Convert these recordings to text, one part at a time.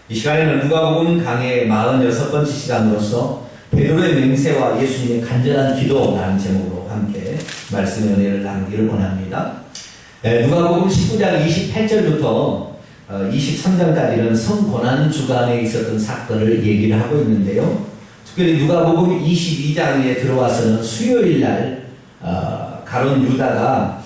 이 시간에는 누가복음 강의 46번째 시간으로서 베드로의 맹세와 예수님의 간절한 기도라는 제목으로 함께 말씀의 은혜를 나누기를 원합니다. 누가복음 19장 28절부터 23장까지는 성고난 주간에 있었던 사건을 얘기를 하고 있는데요. 특별히 누가복음 22장에 들어와서는 수요일날 가룟 유다가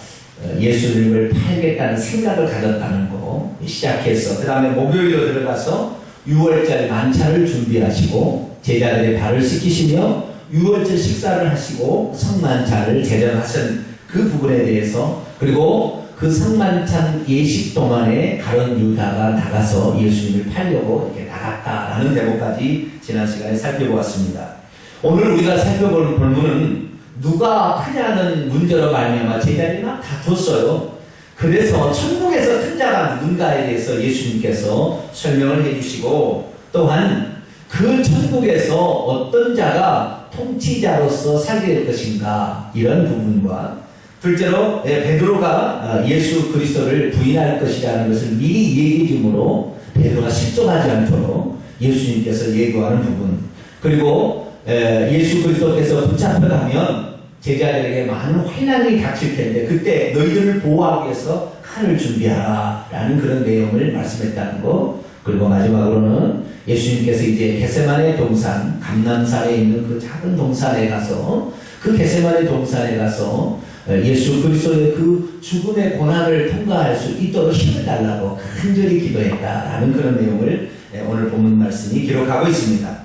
예수님을 팔겠다는 생각을 가졌다는 거 시작해서 그 다음에 목요일로 들어가서 6월절 만찬을 준비하시고 제자들의 발을 씻기시며 6월절 식사를 하시고 성만찬을 제정하신 그 부분에 대해서, 그리고 그 성만찬 예식 동안에 가룟 유다가 나가서 예수님을 팔려고 이렇게 나갔다라는 대목까지 지난 시간에 살펴보았습니다. 오늘 우리가 살펴볼 본문은 누가 크냐는 문제로 말미암아 제자들이 막 다퉜어요. 그래서 천국에서 큰 자가 누군가에 대해서 예수님께서 설명을 해주시고, 또한 그 천국에서 어떤 자가 통치자로서 살게 될 것인가, 이런 부분과 둘째로 베드로가 예수 그리스도를 부인할 것이라는 것을 미리 얘기해 주므로 베드로가 실족하지 않도록 예수님께서 예고하는 부분, 그리고 예수 그리스도께서 붙잡혀가면 제자들에게 많은 환난이 닥칠 텐데 그때 너희들을 보호하기 위해서 칼을 준비하라 라는 그런 내용을 말씀했다는 거, 그리고 마지막으로는 예수님께서 이제 겟세마네 동산, 감람산에 있는 그 작은 동산에 가서, 그 겟세마네 동산에 가서 예수 그리스도의 그 죽음의 고난을 통과할 수 있도록 힘을 달라고 간절히 기도했다라는 그런 내용을 오늘 본문 말씀이 기록하고 있습니다.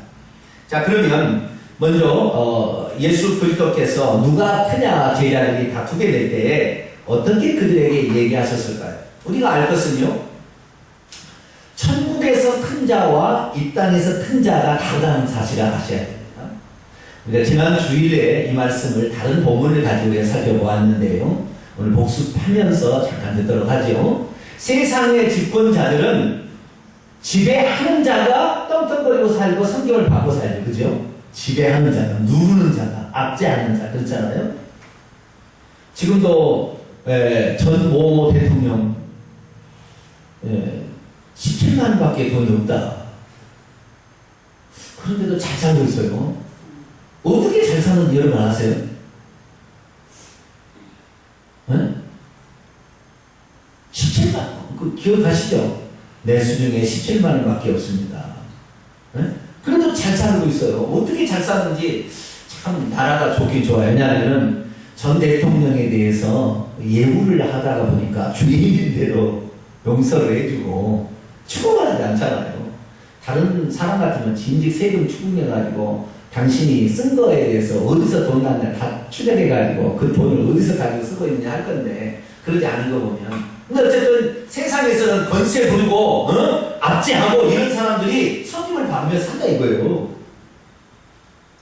자, 그러면 먼저 예수 그리스도께서 누가 크냐 제자들이 다투게 될 때에 어떻게 그들에게 얘기하셨을까요? 우리가 알 것은요, 천국에서 큰 자와 이 땅에서 큰 자가 다르다는 사실을 아셔야 됩니다. 우리가 지난 주일에 이 말씀을 다른 본문을 가지고 살펴보았는데요, 오늘 복습하면서 잠깐 듣도록 하죠. 세상의 집권자들은 지배하는 자가 떵떵거리고 살고 성경을 받고 살죠. 그죠? 지배하는 자가, 누르는 자가, 압제하는 자, 그렇잖아요. 지금도 전 모모 대통령 17만 밖에 돈이 없다. 그런데도 잘 살고 있어요. 어떻게 잘 사는지 여러분 아세요? 네? 17만, 그 기억하시죠? 내 수중에 17만 원밖에 없습니다. 네? 그래도 잘 살고 있어요. 어떻게 잘 사는지 참 나라가 좋긴 좋아요. 왜냐하면 전 대통령에 대해서 예우를 하다가 보니까 주인인 대로 용서를 해주고 추궁을 하지 않잖아요. 다른 사람 같으면 진즉 세금 추궁해가지고 당신이 쓴 거에 대해서 어디서 돈 났냐 다 추적해가지고 그 돈을 어디서 가지고 쓰고 있느냐 할 건데, 그러지 않은 거 보면. 근데 어쨌든 세상에서는 권세 부리고 압제하고 이런 사람들이 성임을 받으며 산다 이거예요.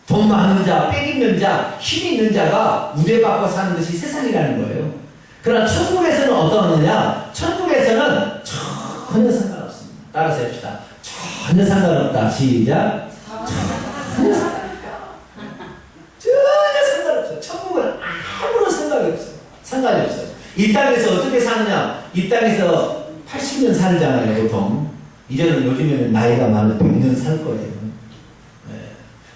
돈 많은 자, 빽 있는 자, 힘 있는 자가 우대받고 사는 것이 세상이라는 거예요. 그러나 천국에서는 어떠느냐? 천국에서는 전혀 상관없습니다. 따라서 해봅시다. 전혀 상관없다. 시작. 전혀 상관없어요. 천국은 아무런 상관이 없어요. 상관이 없어요. 이 땅에서 어떻게 사느냐? 이 땅에서 80년 살잖아요, 보통. 이제는 요즘에는 나이가 많아서 100년 살 거예요.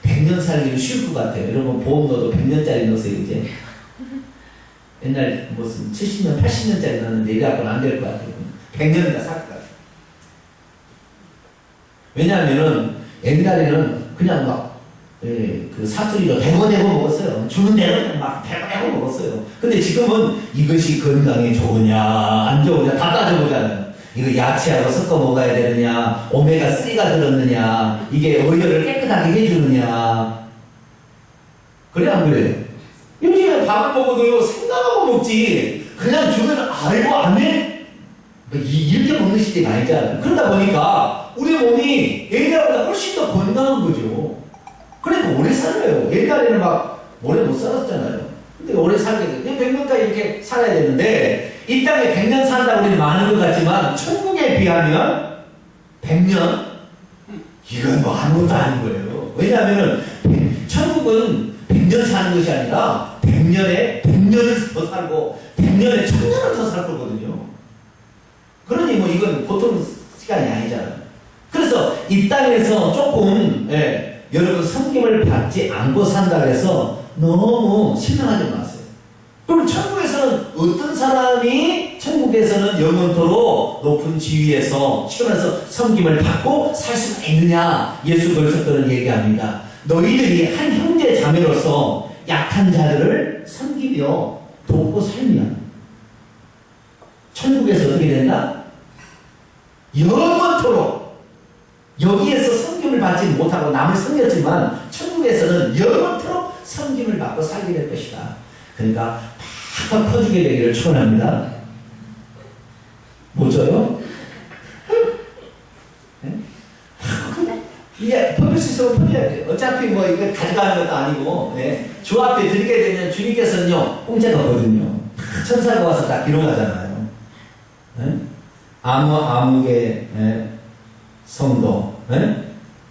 100년 살기는 쉬울 것 같아요. 여러분 보험 넣어도 100년짜리 넣으세요, 이제. 옛날 무슨 70년, 80년짜리 넣었는데 이래갖고는 안 될 것 같아요. 100년이나 살 것 같아요. 왜냐하면은 옛날에는 그냥 막 그 사투리로 대고대고 먹었어요. 주는 대로 막 대고대고 먹었어요. 근데 지금은 이것이 건강에 좋으냐 안 좋으냐 다 따져보잖아요. 이거 야채하고 섞어 먹어야 되느냐, 오메가3가 들었느냐, 이게 어혈을 깨끗하게 해주느냐. 그래 안 그래? 요즘에 밥을 먹어도 생각하고 먹지, 그냥 주면 알고 안 해? 이렇게 먹는 시대가 아니잖아요. 그러다 보니까 우리 몸이 옛날보다 훨씬 더 건강한 거죠. 그러니까 오래 살아요. 옛날에는 막 오래 못 살았잖아요. 근데 오래 살게 돼. 100년까지 이렇게 살아야 되는데, 이 땅에 100년 산다고 우리는 많은 것 같지만 천국에 비하면 100년? 이건 뭐 아무것도 아닌 거예요. 왜냐하면 천국은 100년 사는 것이 아니라 100년에 100년을 더 살고 100년에 1000년을 더 살 거거든요. 그러니 뭐 이건 보통 시간이 아니잖아요. 그래서 이 땅에서 조금 여러분 섬김을 받지 않고 산다 해서 너무 실망하지 마세요. 그럼 천국에서는 어떤 사람이 천국에서는 영원토록 높은 지위에서 시원해서 섬김을 받고 살 수가 있느냐? 예수 그리스도는 얘기합니다. 너희들이 한 형제 자매로서 약한 자들을 섬기며 돕고 살면 천국에서 어떻게 된다? 영원토록 여기에서 섬김을 받지 못하고 남을 섬겼지만 천국에서는 영원토록 섬김을 받고 살게 될 것이다. 그러니까 팍팍 퍼주게 되기를 축원합니다. 뭐죠요? 이게 퍼질 수 있으면 퍼져야 돼요. 어차피 뭐 이거 가져가는 것도 아니고 주 앞에 드리게 되면 주님께서는요 공짜가 없거든요. 천사가 와서 다 기록하잖아요. 아무개 성도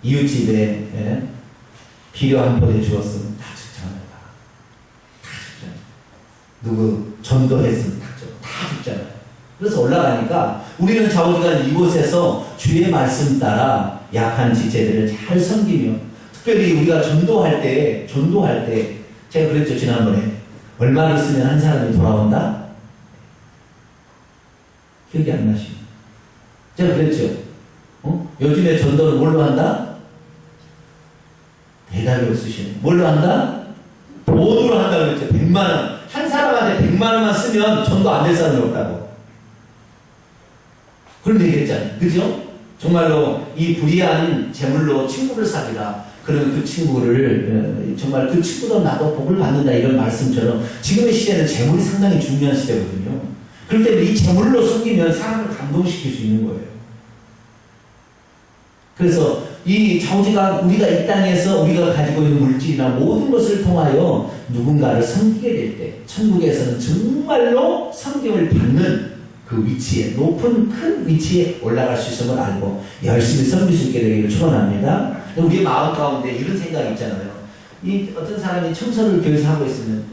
이웃집에 비료 한 포대 주었으면 다 죽잖아요. 다 죽잖아요. 누구 전도했으면 다 죽잖아요. 그래서 올라가니까 우리는 좌우지간 이곳에서 주의 말씀 따라 약한 지체들을 잘 섬기며, 특별히 우리가 전도할 때 제가 그랬죠 지난번에 얼마를 쓰면 한 사람이 돌아온다? 기억이 안 나시죠? 제가 그랬죠. 요즘에 전도를 뭘로 한다? 대답이 없으시네. 뭘로 한다? 돈으로 한다고 그랬죠. 100만원. 한 사람한테 100만원만 쓰면 전도 안 될 사람이 없다고. 그런 얘기 했잖아요. 그죠? 정말로 이 불의한 재물로 친구를 사귀라. 그러면 그 친구를 정말 그 친구도 나도 복을 받는다 이런 말씀처럼 지금의 시대는 재물이 상당히 중요한 시대거든요. 그럴 때 이 재물로 섬기면 사람을 감동시킬 수 있는 거예요. 그래서 이 좌우지간 우리가 이 땅에서 우리가 가지고 있는 물질이나 모든 것을 통하여 누군가를 섬기게 될 때 천국에서는 정말로 섬김을 받는 그 위치에, 높은 큰 위치에 올라갈 수 있음을 알고 열심히 섬길 수 있게 되기를 축원합니다. 우리의 마음 가운데 이런 생각이 있잖아요. 이 어떤 사람이 청소를 교회에서 하고 있으면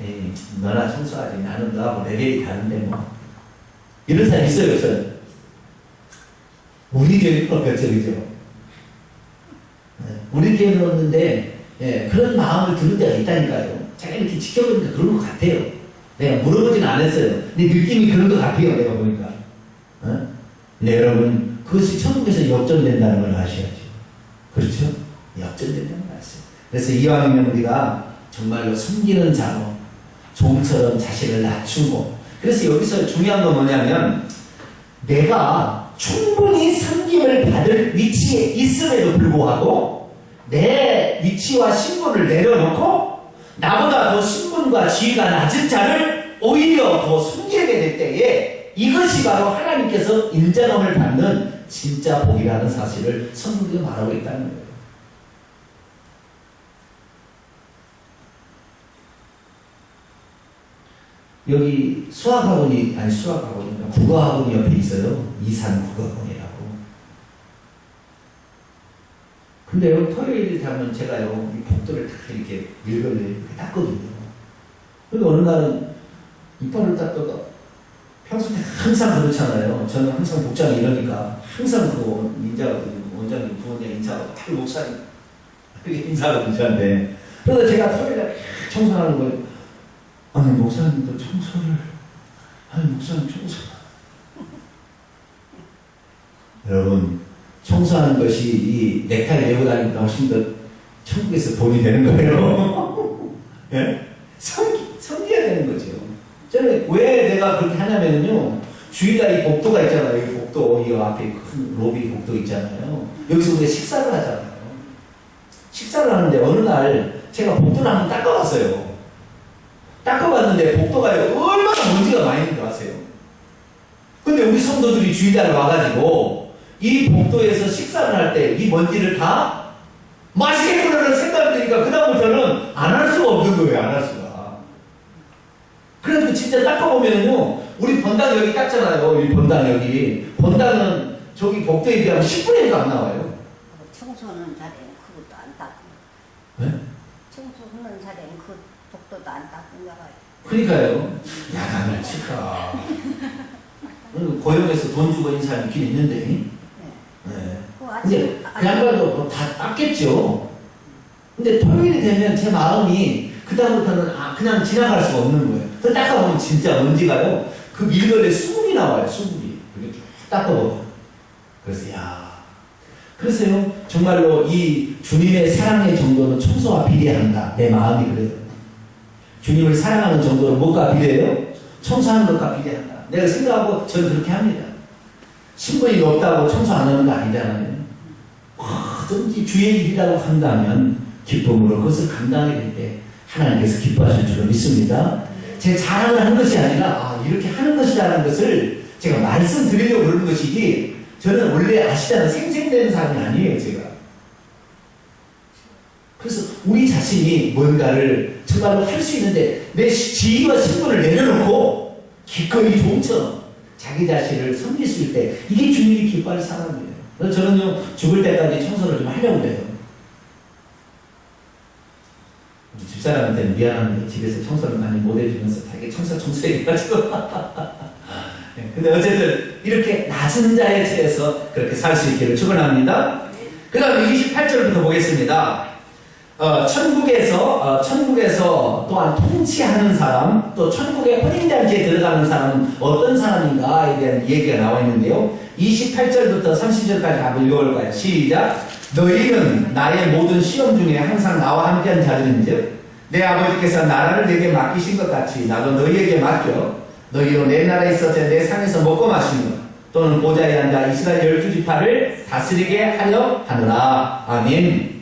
너나 청소하지 나는 너하고 레벨이 다른데 뭐 이런 사람이 있어요 없어요? 우리 교회는 없겠죠 그죠? 우리 교회는 없는데 그런 마음을 드는 데가 있다니까요. 제가 이렇게 지켜보니까 그런 것 같아요. 내가 물어보지는 않았어요. 근데 느낌이 그런 것 같아요. 내가 보니까. 네, 여러분 그것이 천국에서 역전된다는 걸 아셔야죠. 그렇죠? 역전된다는 말씀. 그래서 이왕이면 우리가 정말로 섬기는 자로 종처럼 자신을 낮추고, 그래서 여기서 중요한 건 뭐냐면 내가 충분히 섬김을 받을 위치에 있음에도 불구하고 내 위치와 신분을 내려놓고 나보다 더 신분과 지위가 낮은 자를 오히려 더 섬기게 될 때에 이것이 바로 하나님께서 인정함을 받는 진짜 복이라는 사실을 성경이 말하고 있다는 거예요. 여기 국어학원이 옆에 있어요. 이산 국어학원이라고. 근데요, 토요일 가면 제가요, 이 복도를 딱 이렇게 밀거를 이렇게 닦거든요. 근데 어느 날은 이빨을 닦다가 평소에 항상 그렇잖아요. 저는 항상 복장이 이러니까 항상 그 인자거든요. 원장님, 부원장 인사하고 딱 목사님 인사하거든요, 저한테. 그래서 제가 토요일에 청소하는 거예요. 아니, 목사님도 청소를. 아니, 목사님 청소. 청소하는 것이 이 넥타이 메고 다니는 훨씬 더 천국에서 돈이 되는 거예요. 예? 섬겨야 되는 거죠. 저는 왜 내가 그렇게 하냐면요. 주일날 이 복도가 있잖아요. 이 복도, 이 앞에 큰 로비 복도 있잖아요. 여기서 우리가 식사를 하잖아요. 식사를 하는데 어느 날 제가 복도를 한번 닦아봤어요. 닦아봤는데 복도가 얼마나 먼지가 많이 있는 줄 아세요? 근데 우리 성도들이 주일날 와가지고 이 복도에서 식사를 할 때 이 먼지를 다 맛있겠구나라는 생각이 드니까 그다음부터는 안 할 수가 없는 거예요. 안 할 수가. 그래도 진짜 닦아보면요, 우리 본당 여기 닦잖아요. 우리 본당 여기. 본당은 저기 복도에 비하면 10분의 1도 안 나와요. 청소하는 자리는 그것도 안 닦고. 네? 청소하는 자리는 그 복도도 안 닦는가 봐요. 그러니까요. 야간을 칠까. 고용해서 돈 주고 있는 사람이 있긴 있는데. 네. 네. 그거 근데 그 양반도 뭐다 땄겠죠. 근데 토요일이 되면 제 마음이 그다음부터는 그냥 지나갈 수가 없는 거예요. 그 닦아보면 진짜 먼지가요. 그 밀걸레 수분이 나와요. 수분이. 이렇게 쭉 닦아보면. 그래서 그래서요. 정말로 이 주님의 사랑의 정도는 청소와 비례한다. 내 마음이 그래요. 주님을 사랑하는 정도는 뭐가 비례해요? 청소하는 것과 비례한다. 내가 생각하고 저는 그렇게 합니다. 신분이 높다고 청소 안 하는 거 아니잖아요. 뭐든지 주의 일이라고 한다면 기쁨으로 그것을 감당하게 될 때 하나님께서 기뻐하실 줄로 믿습니다. 제 자랑을 하는 것이 아니라 이렇게 하는 것이라는 것을 제가 말씀드리려고 그러는 것이지 저는 원래 아시잖아요. 생생되는 사람이 아니에요. 제가. 그래서 우리 자신이 뭔가를 정말로 할 수 있는데 내 지위와 신분을 내려놓고 기꺼이 종처럼 자기 자신을 섬길 수 있을 때 이게 주님이 기뻐할 사람이에요. 그래서 저는요 죽을 때까지 청소를 좀 하려고 해요. 집사람한테는 미안한데 집에서 청소를 많이 못 해주면서 되게 청소해가지고 근데 어쨌든 이렇게 낮은 자의 처해서 그렇게 살 수 있기를 축원합니다. 그 다음에 28절부터 보겠습니다. 천국에서 또한 통치하는 사람, 또 천국의 혼인잔치에 들어가는 사람은 어떤 사람인가에 대한 얘기가 나와 있는데요. 28절부터 30절까지 한번 읽어볼까요? 시작! 너희는 나의 모든 시험 중에 항상 나와 함께한 자들인즉 내 아버지께서 나라를 내게 맡기신 것 같이 나도 너희에게 맡겨 너희로 내 나라에 있어서 내 상에서 먹고 마시는 것 또는 보좌에 앉아 이스라엘 12지파를 다스리게 하려 하노라. 아멘.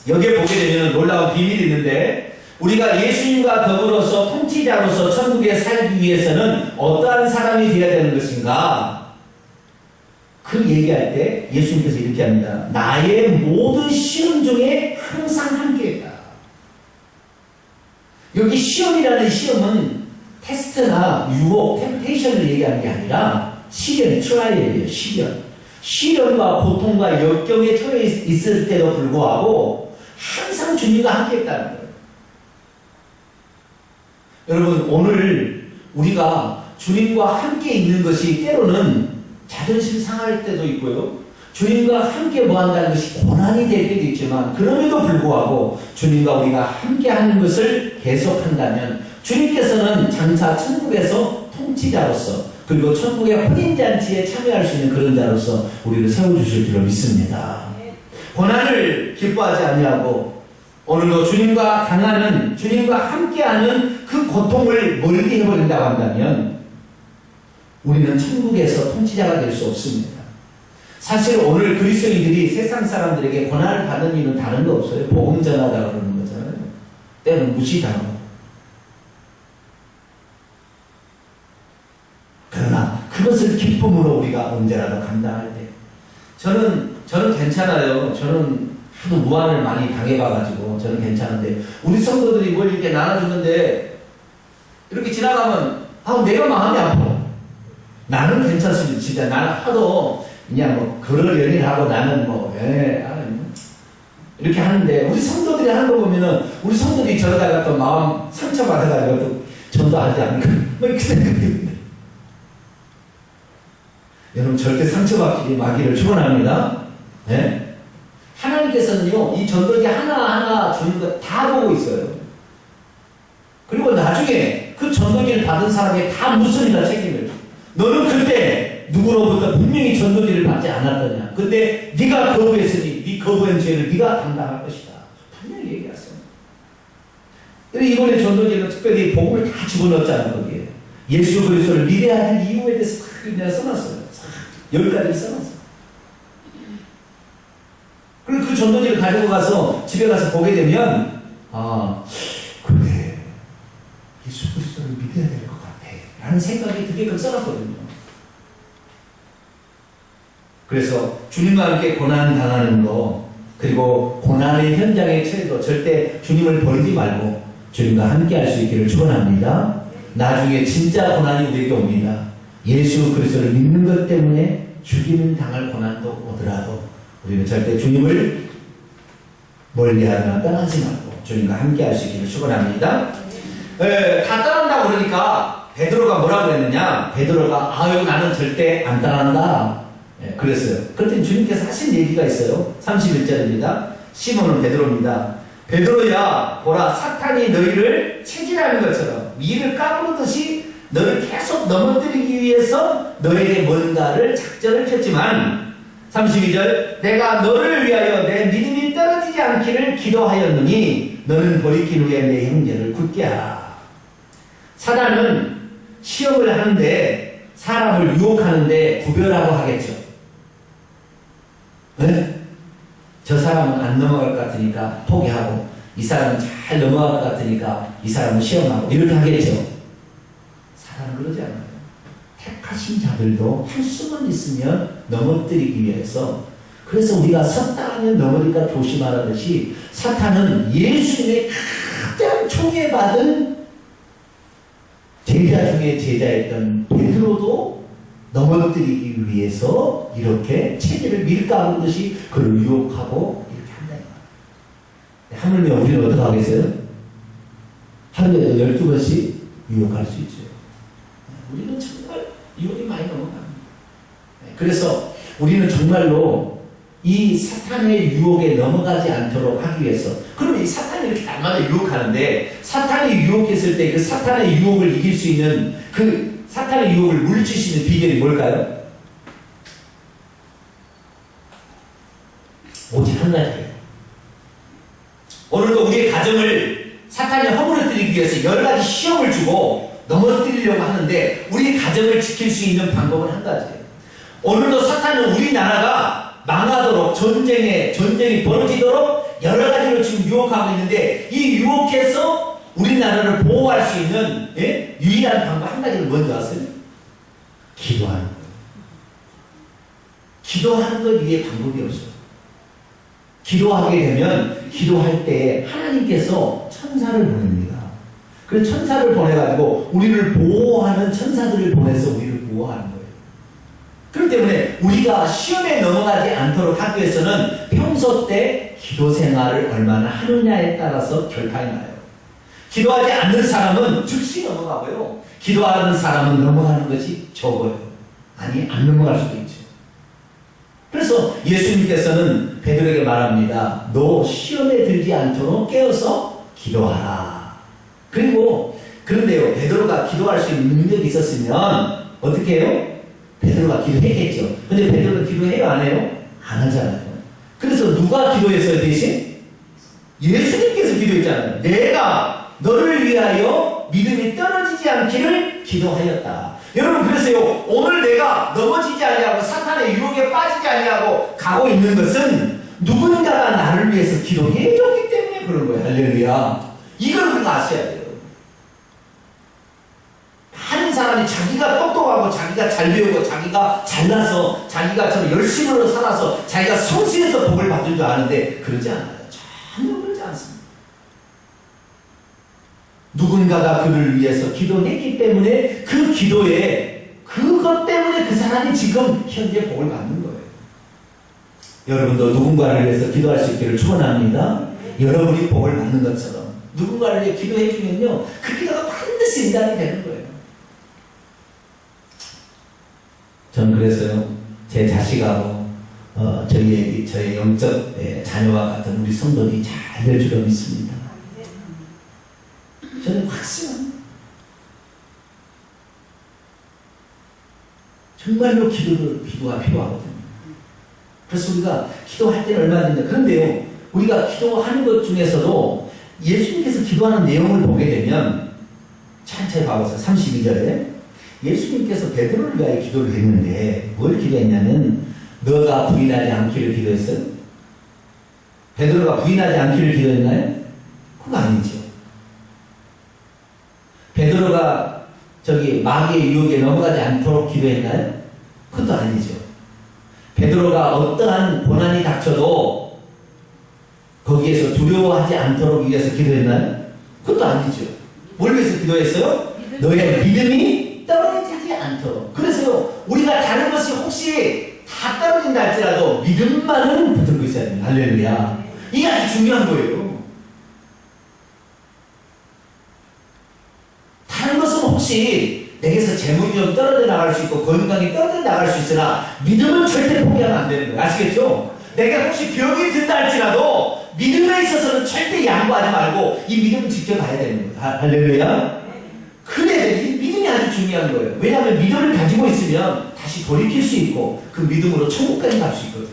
여기에 보게 되면 놀라운 비밀이 있는데 우리가 예수님과 더불어서 통치자로서 천국에 살기 위해서는 어떠한 사람이 되어야 되는 것인가? 그 얘기할 때 예수님께서 이렇게 합니다. 나의 모든 시험 중에 항상 함께했다. 여기 시험이라는 시험은 테스트나 유혹, 템페이션을 얘기하는 게 아니라 시련, 트라이얼이에요. 시련과 고통과 역경에 처해 있을 때도 불구하고 항상 주님과 함께했다는 거예요. 여러분 오늘 우리가 주님과 함께 있는 것이 때로는 자존심 상할 때도 있고요. 주님과 함께 뭐한다는 것이 고난이 될 때도 있지만 그럼에도 불구하고 주님과 우리가 함께하는 것을 계속한다면 주님께서는 장차 천국에서 통치자로서 그리고 천국의 혼인잔치에 참여할 수 있는 그런 자로서 우리를 세워주실 줄로 믿습니다. 고난을 기뻐하지 아니하고 오늘도 주님과 당하는 주님과 함께하는 그 고통을 멀리 해버린다고 한다면 우리는 천국에서 통치자가 될 수 없습니다. 사실 오늘 그리스도인들이 세상 사람들에게 고난을 받는 일은 다른 거 없어요. 복음 전하다 그러는 거잖아요. 때는 무시당하고. 그러나 그것을 기쁨으로 우리가 언제라도 감당할 때 저는 괜찮아요. 저는 하도 무한을 많이 당해봐가지고 저는 괜찮은데 우리 성도들이 뭘 이렇게 나눠주는데 이렇게 지나가면 내가 마음이 아파. 나는 괜찮습니다. 진짜 나는 하도 그냥 뭐 그럴 연일하고 나는 이렇게 하는데 우리 성도들이 하는 거 보면은 우리 성도들이 저러다가 또 마음 상처받아가지고 또 전도하지 않을까 이렇게 생각합니다. 여러분 절대 상처받지 마기를 축원합니다. 네? 하나님께서는요 이 전도지 하나하나 주는 거 다 보고 있어요. 그리고 나중에 그 전도지를 받은 사람이 다 묻습니다. 책임을. 너는 그때 누구로부터 분명히 전도지를 받지 않았더냐. 근데 네가 거부했으니 네 거부한 죄를 네가 담당할 것이다. 분명히 얘기했어요. 이번에 전도지는 특별히 복음을 다 집어넣었잖아요. 거기에. 예수 그리스도를 믿어야 할 이유에 대해서 다 내가 써놨어요. 10가지를 써놨어요. 그리고 그 전도지를 가지고 가서 집에 가서 보게 되면 그래 예수 그리스도를 믿어야 될 것 같아 라는 생각이 드게끔 써놨거든요. 그래서 주님과 함께 고난 당하는 거 그리고 고난의 현장에 처해도 절대 주님을 버리지 말고 주님과 함께 할 수 있기를 축원합니다. 나중에 진짜 고난이 우리에게 옵니다. 예수 그리스도를 믿는 것 때문에 죽임을 당할 고난도 오더라도 우리는 절대 주님을 멀리하거나 떠나지 말고 주님과 함께 할 수 있기를 축원합니다. 다 떠난다고 그러니까 베드로가 뭐라고 그랬느냐. 베드로가 나는 절대 안 떠난다. 예, 그랬어요. 그랬더니 주님께서 하신 얘기가 있어요. 31절입니다. 시몬은 베드로입니다. 베드로야, 보라, 사탄이 너희를 체질하는 것처럼 밀을 까부르듯이 너를 계속 넘어뜨리기 위해서 너에게 뭔가를 작전을 폈지만 32절, 내가 너를 위하여 내 믿음이 떨어지지 않기를 기도하였느니 너는 돌이킨 후에 내 형제를 굳게 하라. 사단은 시험을 하는데 사람을 유혹하는데 구별하고 하겠죠. 네? 저 사람은 안 넘어갈 것 같으니까 포기하고 이 사람은 잘 넘어갈 것 같으니까 이 사람은 시험하고 이렇게 하겠죠. 사단은 그러지 않아요. 택하신 자들도 할 수만 있으면 넘어뜨리기 위해서, 그래서 우리가 섰다 하면 넘어질까 조심하라듯이 사탄은 예수님의 가장 총애받은 제자 중에 제자였던 베드로도 넘어뜨리기 위해서 이렇게 체질을 밀가루듯이 그를 유혹하고 이렇게 한다 이 말이에요. 하물며 우리는 어떻게 하겠어요? 하루에 12번씩 유혹할 수 있죠. 우리는 정말 유혹이 많이 넘어갑니다. 그래서 우리는 정말로 이 사탄의 유혹에 넘어가지 않도록 하기 위해서, 그러면 이 사탄이 이렇게 날마다 유혹하는데 사탄이 유혹했을 때 그 사탄의 유혹을 이길 수 있는, 그 사탄의 유혹을 물리칠 수 있는 비결이 뭘까요? 오직 한 가지예요. 오늘도 우리의 가정을 사탄이 허물어뜨리기 위해서 여러 가지 시험을 주고 넘어뜨리려고 하는데 우리 가정을 지킬 수 있는 방법은 한 가지예요. 오늘도 사탄은 우리나라가 망하도록 전쟁이 벌어지도록 여러 가지로 지금 유혹하고 있는데, 이 유혹해서 우리나라를 보호할 수 있는 유일한 방법 한 가지를 먼저 아세요? 기도하는 거예요. 기도하는 것 이외에 방법이 없어요. 기도하게 되면 기도할 때 하나님께서 천사를 보냅니다. 그 천사를 보내가지고 우리를 보호하는 천사들을 보내서 우리를 보호하는 거예요. 그렇기 때문에 우리가 시험에 넘어가지 않도록 하기 위해서는 평소 때 기도 생활을 얼마나 하느냐에 따라서 결판이 나요. 기도하지 않는 사람은 즉시 넘어가고요. 기도하는 사람은 넘어가는 것이 적어요. 아니, 안 넘어갈 수도 있죠. 그래서 예수님께서는 베드로에게 말합니다. 너 시험에 들지 않도록 깨어서 기도하라. 그리고 그런데요, 베드로가 기도할 수 있는 능력이 있었으면 어떻게 해요? 베드로가 기도했겠죠. 근데 베드로가 기도해요, 안 해요? 안 하잖아요. 그래서 누가 기도했어요, 대신? 예수님께서 기도했잖아요. 내가 너를 위하여 믿음이 떨어지지 않기를 기도하였다. 여러분, 그래서요, 오늘 내가 넘어지지 아니하고 사탄의 유혹에 빠지지 아니하고 가고 있는 것은 누군가가 나를 위해서 기도해 줬기 때문에 그런 거예요. 할렐루야. 이걸 우리가 아셔야 돼요. 많은 사람이 자기가 똑똑하고 자기가 잘 배우고 자기가 잘나서 자기가 좀 열심으로 살아서 자기가 성실해서 복을 받을 줄 아는데 그러지 않아요. 전혀 그러지 않습니다. 누군가가 그를 위해서 기도했기 때문에 그 기도에 그것 때문에 그 사람이 지금 현재 복을 받는 거예요. 여러분도 누군가를 위해서 기도할 수 있기를 축원합니다. 여러분이 복을 받는 것처럼 누군가를 위해 기도해 주면요, 그 기도가 반드시 응답이 되는 거예요. 전 그래서요, 제 자식하고 저희 영적 자녀와 같은 우리 성도들이 잘 될 줄로 믿습니다. 저는 확신합니다. 정말로 기도가 필요하거든요. 그래서 우리가 기도할 때는 얼마든지. 그런데요, 우리가 기도하는 것 중에서도 예수님께서 기도하는 내용을 보게 되면 천천히 봐보세요. 32절에 예수님께서 베드로를 위하여 기도를 했는데 뭘 기도했냐면 너가 부인하지 않기를 기도했어요? 베드로가 부인하지 않기를 기도했나요? 그거 아니죠. 베드로가 마귀의 유혹에 넘어가지 않도록 기도했나요? 그것도 아니죠. 베드로가 어떠한 고난이 닥쳐도 거기에서 두려워하지 않도록 위해서 기도했나요? 그것도 아니죠. 뭘 위해서 기도했어요? 너의 믿음이 떨어지지 않도록. 그래서 우리가 다른 것이 혹시 다 떨어진다 할지라도 믿음만은 붙들고 있어야 됩니다. 할렐루야. 이게 아주 중요한 거예요. 다른 것은 혹시 내게서 재물이 교육이 좀 떨어져 나갈 수 있고 건강이 떨어져 나갈 수 있으나 믿음은 절대 포기하면 안 되는 거예요. 아시겠죠? 내가 혹시 병이 든다 할지라도 믿음에 있어서는 절대 양보하지 말고 이 믿음을 지켜가야 되는 거예요. 할렐루야. 그래, 이 믿음이 아주 중요한 거예요. 왜냐하면 믿음을 가지고 있으면 다시 돌이킬 수 있고 그 믿음으로 천국까지 갈 수 있거든요.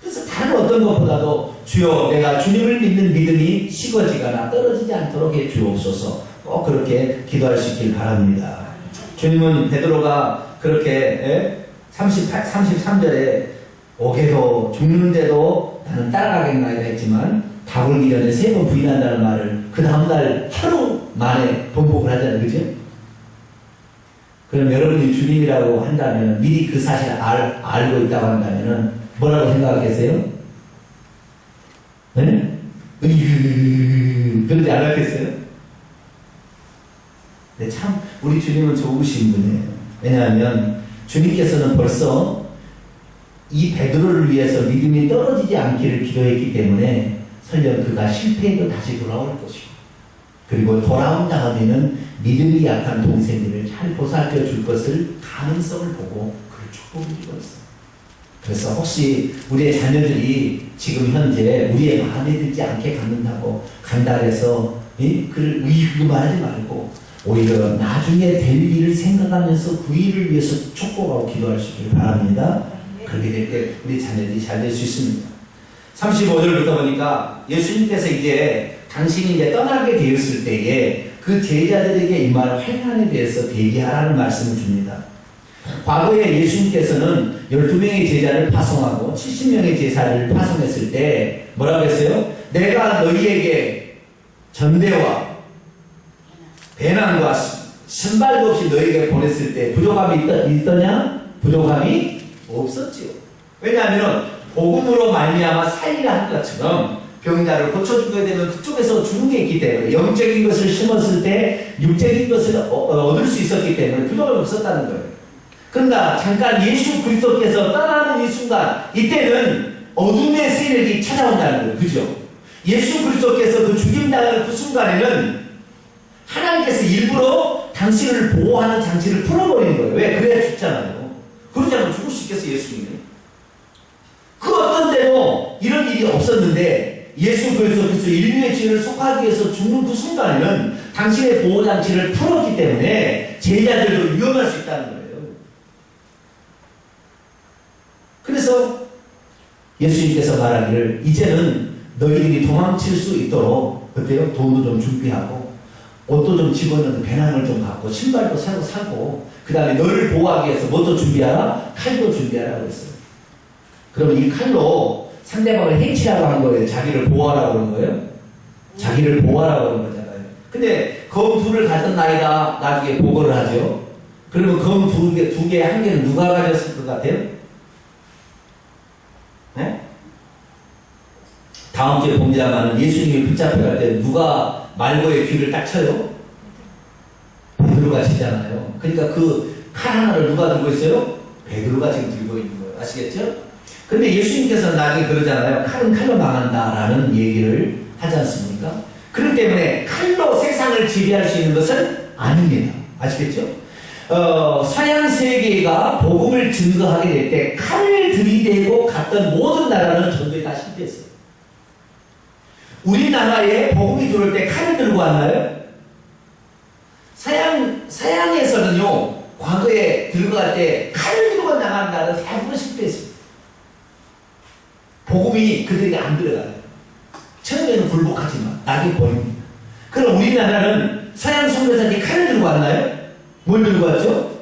그래서 다른 어떤 것보다도 주여 내가 주님을 믿는 믿음이 식어지거나 떨어지지 않도록 해 주옵소서. 꼭 그렇게 기도할 수 있길 바랍니다. 주님은 베드로가 그렇게 33절에 오게도 죽는데도 나는 따라가겠나이다 했지만 다불기 전에 3번 부인한다는 말을 그 다음날 하루 만에 번복을 하잖아요. 그죠? 그럼 여러분이 주님이라고 한다면 미리 그 사실을 알고 있다고 한다면 뭐라고 생각하겠어요? 네? 그러지 않았겠어요? 네, 참 우리 주님은 좋으신 분이에요. 왜냐하면 주님께서는 벌써 이 베드로를 위해서 믿음이 떨어지지 않기를 기도했기 때문에 설령 그가 실패해도 다시 돌아올 것이고 그리고 돌아온 다음에는 믿음이 약한 동생들을 잘 보살펴 줄 것을 가능성을 보고 그를 축복을 주고 있어요. 그래서 혹시 우리의 자녀들이 지금 현재 우리의 마음에 들지 않게 간다 해서 그를 의심하지 말고 오히려 나중에 될 일을 생각하면서 그 일을 위해서 축복하고 기도할 수 있기를 바랍니다. 그렇게 될 때 우리 자녀들이 잘 될 수 있습니다. 35절부터 보니까 예수님께서 이제 당신이 이제 떠나게 되었을 때에 그 제자들에게 임할 환난에 대해서 대기하라는 말씀을 줍니다. 과거에 예수님께서는 12명의 제자를 파송하고 70명의 제자를 파송했을 때 뭐라고 했어요? 내가 너희에게 전대와 배난과 신발도 없이 너희에게 보냈을 때 부족함이 있더냐? 부족함이 없었지요. 왜냐하면 복음으로 말미암아 살리라 한 것처럼 병자를 고쳐주게 되면 그쪽에서 주는 게 있기 때문에 영적인 것을 심었을 때 육적인 것을 얻을 수 있었기 때문에 부족함이 없었다는 거예요. 그러나 잠깐 예수 그리스도께서 떠나는 이 순간 이때는 어둠의 세력이 찾아온다는 거예요. 그죠? 예수 그리스도께서 그 죽임당하는 그 순간에는 하나님께서 일부러 당신을 보호하는 장치를 풀어버린 거예요. 왜? 그래야 죽잖아요. 그러지 않으면 죽을 수 있겠어요, 예수님이. 그 어떤 때도 이런 일이 없었는데 예수 그리스도께서 인류의 죄를 속하기 위해서 죽는 그 순간에는 당신의 보호장치를 풀었기 때문에 제자들도 위험할 수 있다는 거예요. 그래서 예수님께서 말하기를 이제는 너희들이 도망칠 수 있도록 그때요 돈도 좀 준비하고 옷도 좀 집어넣는 배낭을 좀 갖고 신발도 새로 사고 그 다음에 너를 보호하기 위해서 뭣도 준비하라? 칼도 준비하라고 했어요. 그럼 이 칼로 상대방을 해치라고 한 거예요? 자기를 보호하라고 그런 거예요? 자기를 보호하라고 그런 거잖아요. 근데 검 둘을 가진 나이다 나중에 보고를 하죠. 그러면 검 두 개, 한 개는 누가 가졌을 것 같아요? 네? 다음 주에 봅니다만 예수님이 붙잡혀갈 때 누가 말고의 귀를 딱 쳐요? 베드로가 치잖아요. 그러니까 그 칼 하나를 누가 들고 있어요? 베드로가 지금 들고 있는 거예요. 아시겠죠? 근데 예수님께서는 나중에 그러잖아요. 칼은 칼로 망한다라는 얘기를 하지 않습니까? 그렇기 때문에 칼로 세상을 지배할 수 있는 것은 아닙니다. 아시겠죠? 서양 세계가 복음을 증거하게 될 때 칼을 들이대고 갔던 모든 나라는 전도에 다 실패했어요. 우리나라에 복음이 들어올 때 칼을 들고 왔나요? 서양에서는요, 과거에 들고 갈 때 칼을 들고 나가는 나라는 대부분 실패했습니다. 복음이 그들에게 안 들어가요. 처음에는 굴복하지만 나중에 보입니다. 그럼 우리나라는 서양 선교사들이 칼을 들고 왔나요? 뭘 들고 왔죠?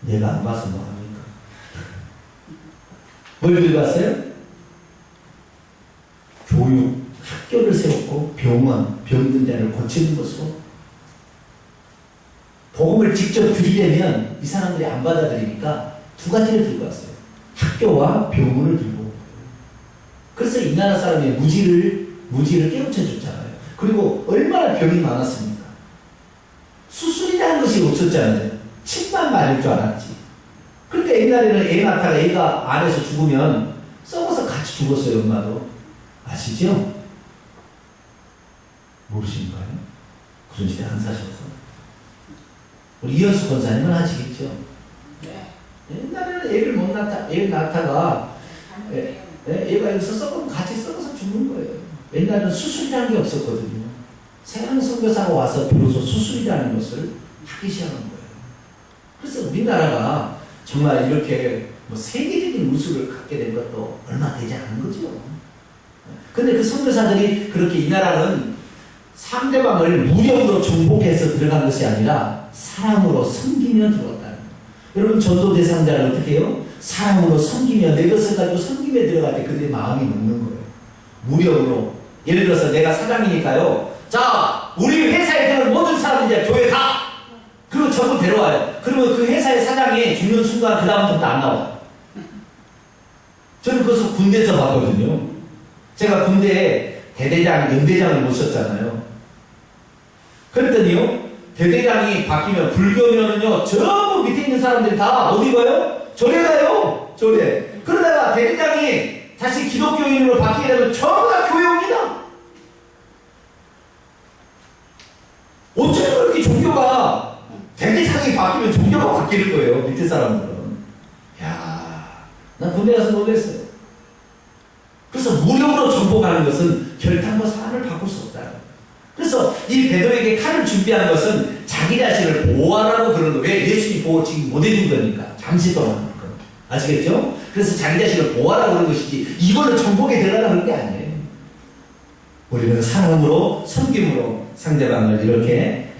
내가 안 봐서 뭐 합니까? 뭘 들고 왔어요? 교육, 학교를 세웠고 병원, 병든 자를 고치는 것으로 복음을 직접 들이대면 이 사람들이 안 받아들이니까 두 가지를 들고 왔어요. 학교와 병원을 들고. 그래서 이 나라 사람이 무지를 깨우쳐 줬잖아요. 그리고 얼마나 병이 많았습니까? 수술이라는 것이 없었잖아요. 침만 맞을 줄 알았지. 그러니까 옛날에는 애 낳다가 애가 안에서 죽으면 썩어서 같이 죽었어요, 엄마도. 아시죠? 모르십니까요? 그런 시대 안 사셔서. 우리 이현수 권사님은 아시겠죠? 네. 옛날에는 애를 못 낳다, 애를 낳다가 애가 여기서 썩으면 같이 썩어서 죽는 거예요. 옛날에는 수술이라는 게 없었거든요. 세상 선교사가 와서 비로소 수술이라는 것을 하기 시작한 거예요. 그래서 우리나라가 정말 이렇게 뭐 세계적인 우수를 갖게 된 것도 얼마 되지 않은 거죠. 근데 그 선교사들이 그렇게 이 나라는 상대방을 무력으로 정복해서 들어간 것이 아니라 사랑으로 섬기며 들어갔다는 거예요. 여러분 전도 대상자를 어떻게 해요? 사랑으로 섬기며 내 것을 가지고 섬김에 들어갈 때 그들의 마음이 녹는 거예요. 무력으로. 예를 들어서 내가 사장이니까요. 자, 우리 회사에 들어온 모든 사람들이 교회 가! 그리고 전부 데려와요. 그러면 그 회사의 사장이 죽는 순간 그 다음부터 안 나와요. 저는 그것을 군대에서 봤거든요. 제가 군대에 대대장, 연대장을 모셨잖아요. 그랬더니요, 대대장이 바뀌면, 불교면은요, 전부 밑에 있는 사람들이 다 어디 가요? 절에 가요. 절에. 그러다가 대대장이 다시 기독교인으로 바뀌게 되면 전부 다 교회 옵니다. 어쩌면 그렇게 종교가, 대대장이 바뀌면 종교가 바뀔 거예요. 밑에 사람들은. 야, 난 군대 가서 놀랬어요. 그래서 무력으로 정복하는 것은 결단과 사안을 바꿀 수 없다. 그래서 이 베드로에게 칼을 준비한 것은 자기 자신을 보호하라고 그러는 거예요. 왜? 예수님 보호 지금 못 해준 거니까. 잠시 동안. 아시겠죠? 그래서 자기 자신을 보호하라고 그런 것이지 이걸로 정복에 들어가라는 게 아니에요. 우리는 사랑으로 섬김으로 상대방을 이렇게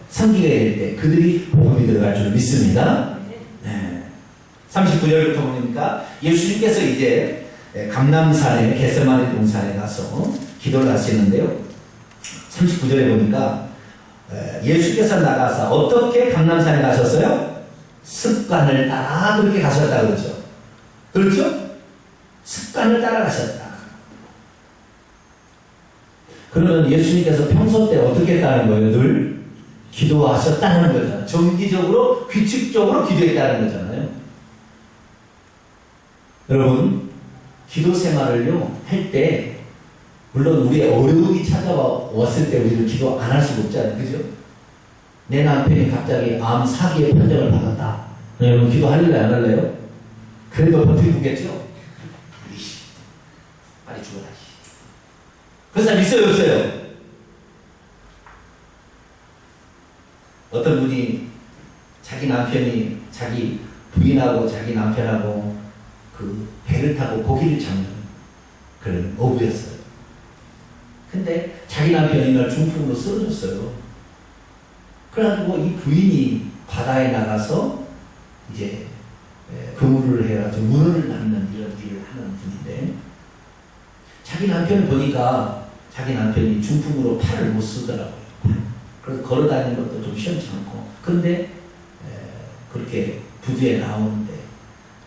섬기게 될 때 그들이 복음이 들어갈 줄 믿습니다. 네. 39절부터 보니까 예수님께서 이제 감람산에 겟세마네 동산에 가서 기도를 하시는데요. 39절에 보니까 예수께서 나가서 어떻게 감람산에 가셨어요? 습관을 따라 그렇게 가셨다 그러죠. 그렇죠? 습관을 따라 가셨다. 그러면 예수님께서 평소 때 어떻게 했다는 거예요? 늘 기도하셨다는 거잖아요. 정기적으로 규칙적으로 기도했다는 거잖아요. 여러분 기도 생활을요 할 때 물론 우리의 어려움이 찾아왔을 때 우리는 기도 안 할 수가 없잖아요. 그죠? 내 남편이 갑자기 암 사기의 판정을 받았다. 여러분 기도할래요? 안 할래요? 그래도 버티겠죠? 빨리 죽어라. 그런 사람 있어요? 없어요? 어떤 분이 자기 남편이 자기 부인하고 자기 남편하고 그 배를 타고 고기를 잡는 그런 어부였어요. 근데 자기 남편이 날 중풍으로 쓰러졌어요. 그래가지고 이 부인이 바다에 나가서 이제 그물을 해가지고 문어를 낚는 이런 일을 하는 분인데 자기 남편을 보니까 자기 남편이 중풍으로 팔을 못 쓰더라고요. 그래서 걸어다니는 것도 좀 시원찮고 근데 그렇게 부두에 나오는데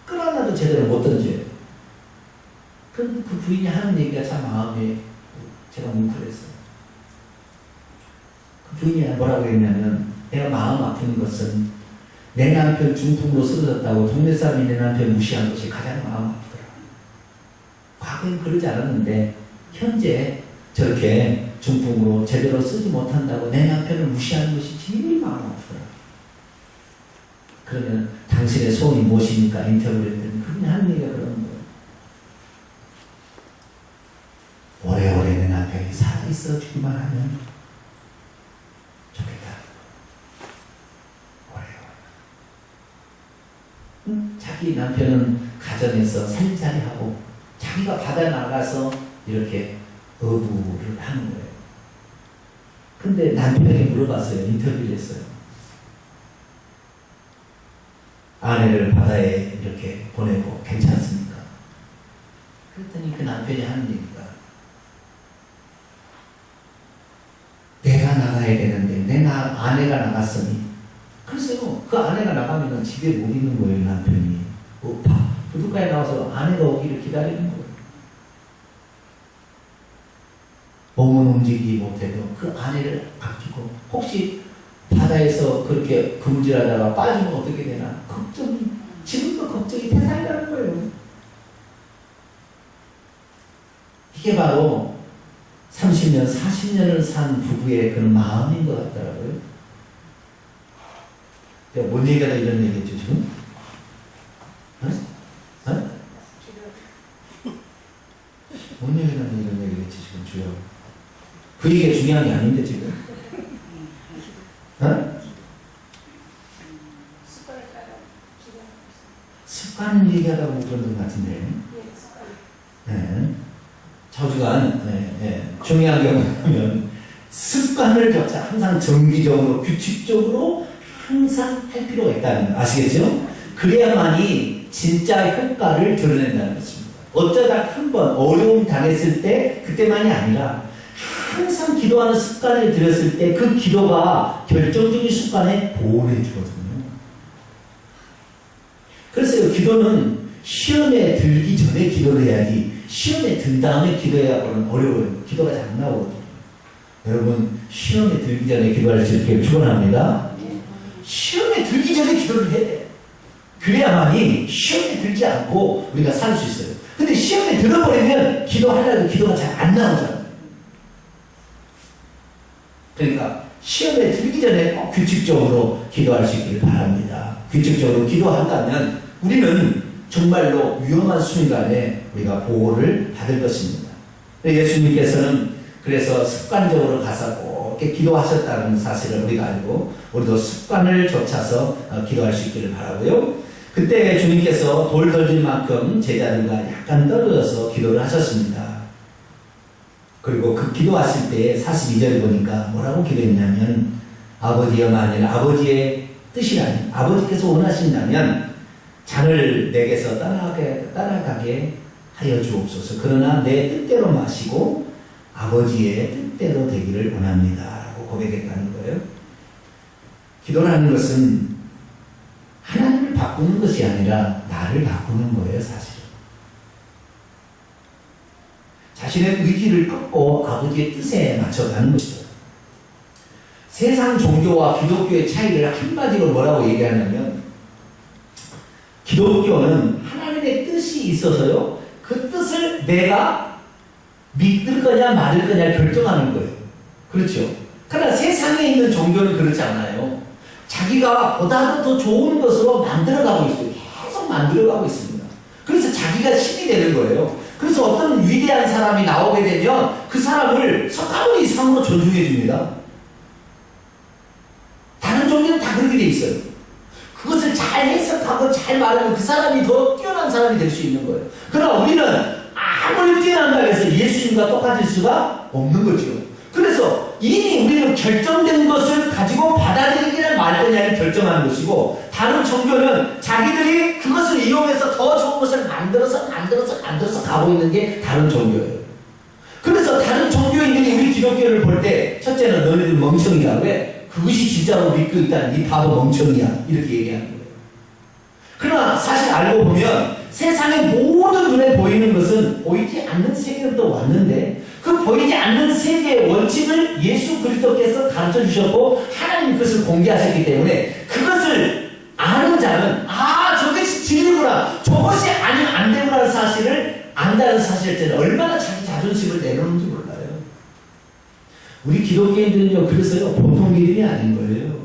끌어놔도 제대로 못 던져요. 그 부인이 하는 얘기가 참 마음에 제가 뭉클했어요. 그 부인이 뭐라고 했냐면 내가 마음 아픈 것은 내 남편 중풍으로 쓰러졌다고 동네 사람이 내 남편 무시한 것이 가장 마음 아프더라. 과거엔 그러지 않았는데 현재 저렇게 중풍으로 제대로 쓰지 못한다고 내 남편을 무시하는 것이 제일 마음 아프더라. 그러면 당신의 소원이 무엇입니까? 인터뷰를 했더니 그분이 하는 얘기가 그런 거예요. 오래오래 내 남편이 살아있어 주기만 하면 좋겠다. 오래오래. 자기 남편은 가정에서 살림살이하고 자기가 바다에 나가서 이렇게 어부를 하는 거예요. 근데 남편에게 물어봤어요. 인터뷰를 했어요. 아내를 바다에 이렇게 보내고 괜찮습니까? 그랬더니 그 남편이 하는 얘기가 내가 나가야 되는데 내 아내가 나갔으니 글쎄요 그 아내가 나가면 집에 못 있는 거예요. 남편이 부둣가에 나와서 아내가 오기를 기다리는 거예요. 몸은 움직이지 못해도 그 아내를 아끼고 혹시 바다에서 그렇게 금질하다가 빠지면 어떻게 되나 걱정이 지금도 걱정이 태산이라는 거예요. 이게 바로 30년, 40년을 산 부부의 그런 마음인 것 같더라고요. 제가 뭔 얘기하다 이런 얘기했죠, 지금? 어? 어? 뭔 얘기하다 이런 얘기했지, 지금 주요. 그 얘기가 중요한 게 아닌데, 지금. 어? 습관 얘기하다고 그러는 것 같은데. 네. 저주간, 중요한 게 뭐냐면, 습관을 겹쳐 항상 정기적으로, 규칙적으로 항상 할 필요가 있다는 거 아시겠죠? 그래야만이 진짜 효과를 드러낸다는 것입니다. 어쩌다 한 번 어려움 당했을 때, 그때만이 아니라, 항상 기도하는 습관을 들였을 때 그 기도가 결정적인 습관에 보호를 해주거든요. 그래서 기도는 시험에 들기 전에 기도를 해야지 시험에 든 다음에 기도해야 하고는 어려워요. 기도가 잘 안 나오거든요. 여러분 시험에 들기 전에 기도할 수 있게 축원합니다. 시험에 들기 전에 기도를 해야 돼요. 그래야만이 시험에 들지 않고 우리가 살 수 있어요. 근데 시험에 들어버리면 기도하려고 기도가 잘 안 나오잖아요. 그러니까 시험에 들기 전에 꼭 규칙적으로 기도할 수 있기를 바랍니다. 규칙적으로 기도한다면 우리는 정말로 위험한 순간에 우리가 보호를 받을 것입니다. 예수님께서는 그래서 습관적으로 가서 꼭 이렇게 기도하셨다는 사실을 우리가 알고 우리도 습관을 좇아서 기도할 수 있기를 바라고요. 그때 주님께서 돌 던질 만큼 제자들과 약간 떨어져서 기도를 하셨습니다. 그리고 그 기도하실 때 42절에 보니까 뭐라고 기도했냐면 아버지여 만일 아버지의 뜻이라면 아버지께서 원하신다면 잔을 내게서 따라가게 하여 주옵소서. 그러나 내 뜻대로 마시고 아버지의 뜻대로 되기를 원합니다. 라고 고백했다는 거예요. 기도라는 것은 하나님을 바꾸는 것이 아니라 나를 바꾸는 거예요, 사실은. 자신의 의지를 꺾고 아버지의 뜻에 맞춰가는 것이죠. 세상 종교와 기독교의 차이를 한마디로 뭐라고 얘기하냐면 기독교는 하나님의 뜻이 있어서요. 그 뜻을 내가 믿을 거냐 말을 거냐 결정하는 거예요. 그렇죠. 그러나 세상에 있는 종교는 그렇지 않아요. 자기가 보다도 더 좋은 것으로 만들어가고 있어요. 계속 만들어가고 있습니다. 그래서 자기가 신이 되는 거예요. 그래서 어떤 위대한 사람이 나오게 되면 그 사람을 석가모니 이상으로 존중해 줍니다. 다른 종교는 다 그렇게 돼 있어요. 그것을 잘 해석하고 잘 말하면 그 사람이 더 뛰어난 사람이 될 수 있는 거예요. 그러나 우리는 아무리 뛰어난다 해서 예수님과 똑같을 수가 없는 거죠. 그래서 이미 우리는 결정된 것을 가지고 받아들이기를 말 거냐를 결정하는 것이고 다른 종교는 자기들이 그것을 이용해서 더 좋은 것을 만들어서 가고 있는 게 다른 종교예요. 그래서 다른 종교인들이 우리 기독교를 볼 때 첫째는 너희들 멍청이야. 왜? 그것이 진짜로 믿고 있다는 이 바보 멍청이야. 이렇게 얘기하는 거예요. 그러나 사실 알고 보면 세상의 모든 눈에 보이는 것은 보이지 않는 세계로부터 왔는데 그 보이지 않는 세계의 원칙을 예수 그리스도께서 가르쳐 주셨고 하나님 그것을 공개하셨기 때문에 그것을 아는 자는 저것이 진리구나 저것이 아니면 안 되구나라는 사실을 안다는 사실을 얼마나 자기 자존심을 내놓는지 몰라요. 우리 기독교인들은요 그래서요 보통 믿음이 아닌 거예요.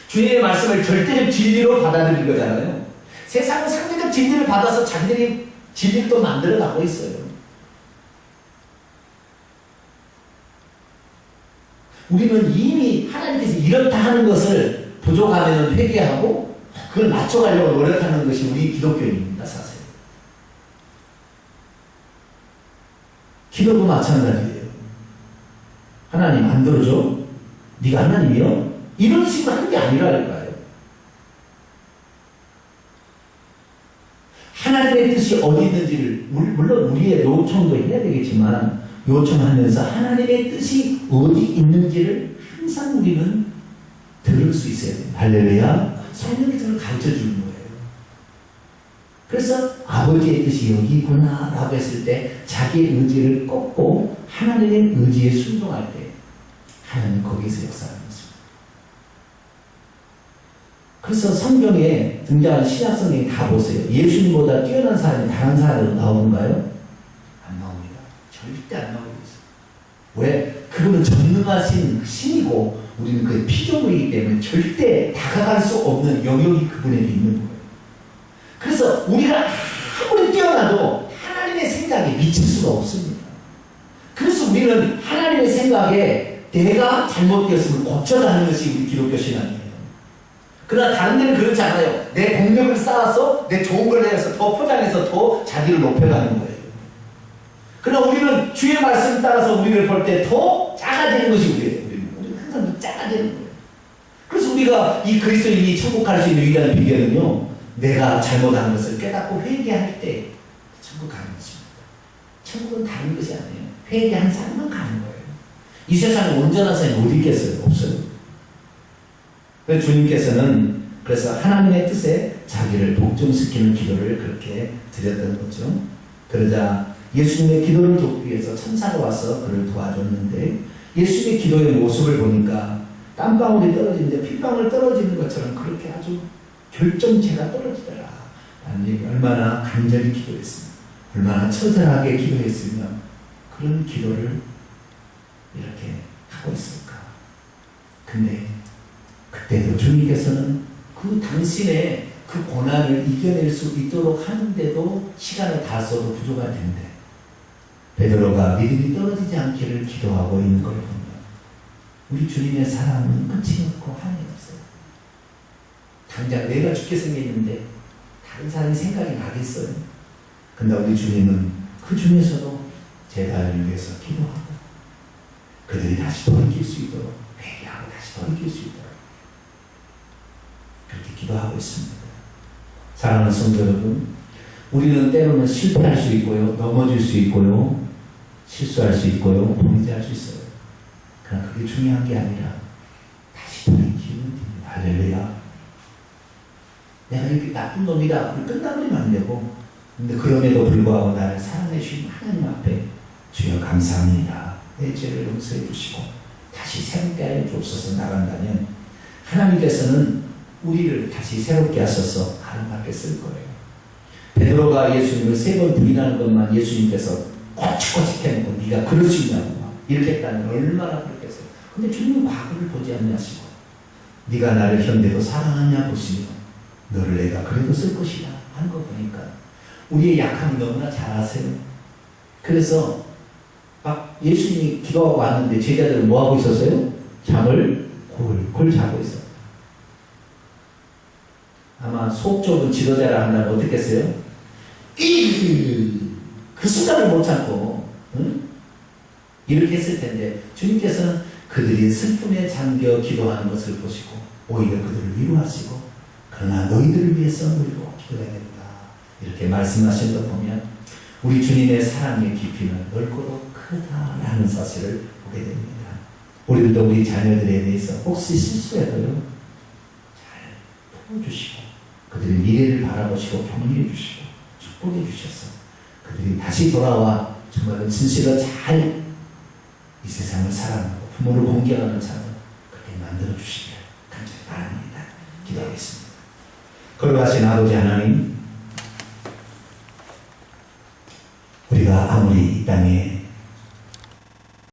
주님의 말씀을 절대적 진리로 받아들인 거잖아요. 세상은 상대적 진리를 받아서 자기들이 진리를 또 만들어 가고 있어요. 우리는 이미 하나님께서 이렇다 하는 것을 부족하면 회개하고 그걸 맞춰가려고 노력하는 것이 우리 기독교인입니다. 사실 기도도 마찬가지예요. 하나님 안 들어줘? 네가 하나님이요? 이런 식으로 하는 게 아니라니까요. 하나님의 뜻이 어디 있는지를 물론 우리의 요청도 해야 되겠지만 요청하면서 하나님의 뜻이 어디 있는지를 항상 우리는 들을 수 있어야 돼요. 할렐루야. 성령께서 가르쳐 주는 거예요. 그래서 아버지의 뜻이 여기 있구나 라고 했을 때 자기의 의지를 꺾고 하나님의 의지에 순종할 때 하나님 거기서 역사하는 것입니다. 그래서 성경에 등장하는 신약성경에 다 보세요. 예수님보다 뛰어난 사람이 다른 사람으로 나오는가요? 안 나옵니다. 절대 안 나오고 있어요. 왜? 그분은 전능하신 신이고 우리는 그의 피조물이기 때문에 절대 다가갈 수 없는 영역이 그분에게 있는 거예요. 그래서 우리가 아무리 뛰어나도 하나님의 생각에 미칠 수가 없습니다. 그래서 우리는 하나님의 생각에 내가 잘못되었으면 고쳐야 하는 것이 우리 기독교 신앙이에요. 그러나 다른 데는 그렇지 않아요. 내 공력을 쌓아서 내 좋은 걸 해서 더 포장해서 더 자기를 높여가는 거예요. 그러나 우리는 주의 말씀 따라서 우리를 볼 때 더 작아지는 것이 우리예요. 우리는 항상 더 작아지는 거예요. 그래서 우리가 이 그리스도인이 천국 갈 수 있는 유일한 비결은요, 내가 잘못한 것을 깨닫고 회개할 때 천국 가는 것입니다. 천국은 다른 것이 아니에요. 회개한 사람만 가는 거예요. 이 세상에 온전한 사람이 어디 있겠어요? 없어요. 그래서 주님께서는 그래서 하나님의 뜻에 자기를 복종시키는 기도를 그렇게 드렸던 거죠. 그러자 예수님의 기도를 돕기 위해서 천사가 와서 그를 도와줬는데 예수님의 기도의 모습을 보니까 땀방울이 떨어지는데 핏방울 떨어지는 것처럼 그렇게 아주 결정체가 떨어지더라. 라는 얘기, 얼마나 간절히 기도했으면, 얼마나 처절하게 기도했으면 그런 기도를 이렇게 하고 있을까. 근데 그때도 주님께서는 그 당신의 그 고난을 이겨낼 수 있도록 하는데도 시간을 다 써도 부족할 텐데 베드로가 믿음이 떨어지지 않기를 기도하고 있는 걸 보면 우리 주님의 사랑은 끝이 없고 한이 없어요. 당장 내가 죽게 생겼는데 다른 사람이 생각이 나겠어요. 근데 우리 주님은 그 중에서도 제자를 위해서 기도하고 그들이 다시 돌이킬 수 있도록 회개하고 다시 돌이킬 수 있도록 그렇게 기도하고 있습니다. 사랑하는 성도 여러분, 우리는 때로는 실패할 수 있고요, 넘어질 수 있고요, 실수할 수 있고요, 범죄할 수 있어요. 그러나 그게 중요한 게 아니라 다시 돌이키는 할렐루야. 내가 이렇게 나쁜 놈이다 끝나버리면 안 되고, 근데 그럼에도 불구하고 나를 사랑해 주신 하나님 앞에 주여 감사합니다. 내 죄를 용서해 주시고 다시 새롭게 하여 주옵소서 나간다면 하나님께서는 우리를 다시 새롭게 하셔서 아름답게 쓸 거예요. 베드로가 예수님을 3번 부인하는 것만 예수님께서 꼬치꼬치 해놓고 네가 그럴 수 있냐고 이렇게 했다면 얼마나 그렇겠어요. 근데 주님은 과거를 보지 않냐시고 네가 나를 현대도 사랑하냐 보시며 너를 내가 그래도 쓸 것이다 하는 거 보니까 우리의 약함을 너무나 잘 아세요. 그래서 막 예수님이 기도하고 왔는데 제자들은 뭐하고 있었어요? 잠을 골 자고 있어요. 아마 속 좁은 지도자라 한다면 어떻게 했어요? 그 순간을 못 참고 이렇게 했을 텐데 주님께서는 그들이 슬픔에 잠겨 기도하는 것을 보시고 오히려 그들을 위로하시고 그러나 너희들을 위해서 우리로 기도해야 된다 이렇게 말씀하신 것 보면 우리 주님의 사랑의 깊이는 넓고도 크다라는 사실을 보게 됩니다. 우리들도 우리 자녀들에 대해서 혹시 실수해도요 잘 도와주시고 그들의 미래를 바라보시고 격려해 주시고 축복해 주셔서 그들이 다시 돌아와 정말 진실로 잘 이 세상을 살아가고 부모를 공경하는 삶을 그렇게 만들어 주시길 간절히 바랍니다. 기도하겠습니다. 거룩하신 아버지 하나님, 우리가 아무리 이 땅에